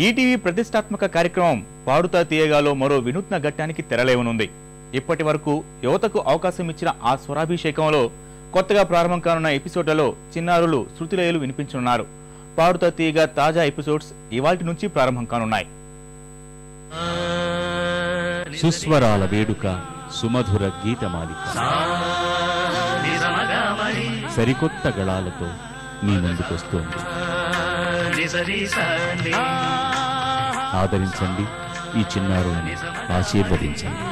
ETV ప్రతిష్టాత్మక కార్యక్రమం పాడుతా తీయగాలో మరో వినూత్న ఘట్టానికి తెరలేవనుంది. ఇప్పటి వరకు యువతకు అవకాశం ఇచ్చిన ఆ స్వరాభిషేకంలో కొత్తగా ప్రారంభం కానున్న ఎపిసోడ్లలో చిన్నారులు శృతిలయలు వినిపించనున్నారు. పాడుతా తీయగా తాజా ఎపిసోడ్స్ ఇవాల్టి నుంచి ప్రారంభం కానున్నాయి. సుస్వరాల వేడుక, సుమధుర గీతమాలిక, సరికొత్త గళాలతో మీ ముందుకొస్తోంది. ఆదరించండి, ఈ చిన్నారులను ఆశీర్వదించండి.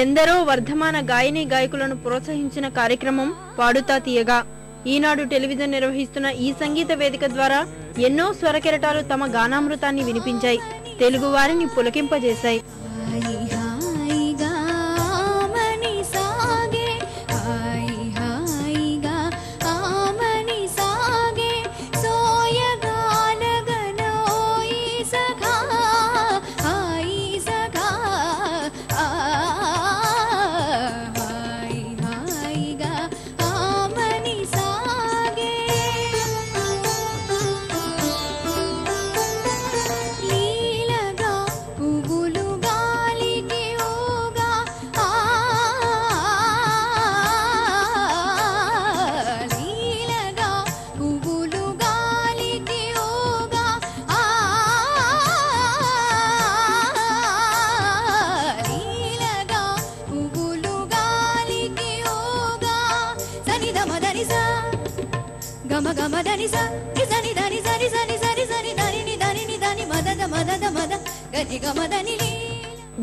ఎందరో వర్ధమాన గాయని గాయకులను ప్రోత్సహించిన కార్యక్రమం పాడుతా తీయగా. ఈనాడు టెలివిజన్ నిర్వహిస్తున్న ఈ సంగీత వేదిక ద్వారా ఎన్నో స్వరకెరటాలు తమ గానామృతాన్ని వినిపించాయి, తెలుగు వారిని పులకింపజేశాయి.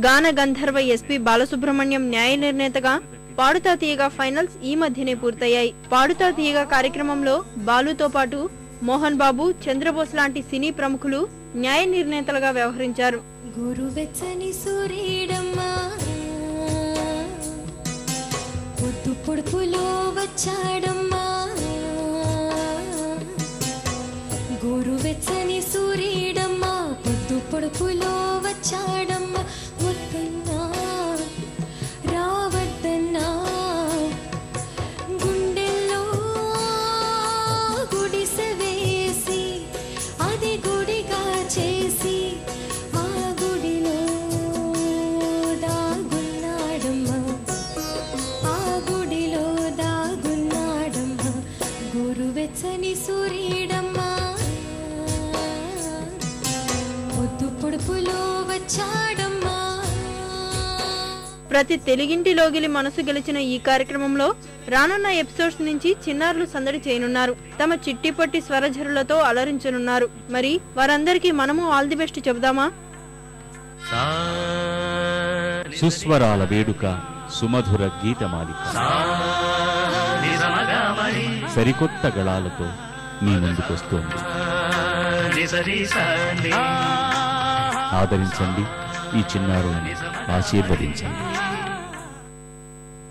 గాన గంధర్వ ఎస్పీ బాలసుబ్రహ్మణ్యం న్యాయ నిర్ణేతగా పాడుతా తీయగా ఫైనల్స్ ఈ మధ్యనే పూర్తయ్యాయి. పాడుతా తీయగా కార్యక్రమంలో బాలుతో పాటు మోహన్ బాబు, చంద్రబోస్ లాంటి సినీ ప్రముఖులు న్యాయ నిర్ణేతలుగా వ్యవహరించారు. గురువెచ్చని సూర్యుడమ్మా పొద్దు పొడుపులో వచ్చాడమ్మా, గురువెచ్చని సూర్యుడమ్మా పొద్దు పొడుపులో వచ్చాడమ్మా, వద్దన్నా రావద్దన్నా గుండెల్లో గుడిసె వేసి అది గుడిగా చేసి ఆ గుడిలో దాగున్నాడమ్మా, ఆ గుడిలో దాగున్నాడమ్మా, గురువెచ్చని సూర్యుడమ్మా పొద్దు పొడుపులో వచ్చాడమ్మా. ప్రతి తెలుగింటి లోగిలి మనసు గెలిచిన ఈ కార్యక్రమంలో రానున్న ఎపిసోడ్స్ నుంచి చిన్నారులు సందడి చేయనున్నారు. తమ చిట్టిపట్టి స్వరఝరులతో అలరించనున్నారు. మరి వారందరికీ మనము ఆల్ ది బెస్ట్ చెబుదామా? సుస్వరాల వేడుక, సుమధుర గీతమాలిక, సరికొత్త గళాలతో మీ ముందుకొస్తోంది. ఆదరించండి, ఈ చిన్నారులను ఆశీర్వదించండి.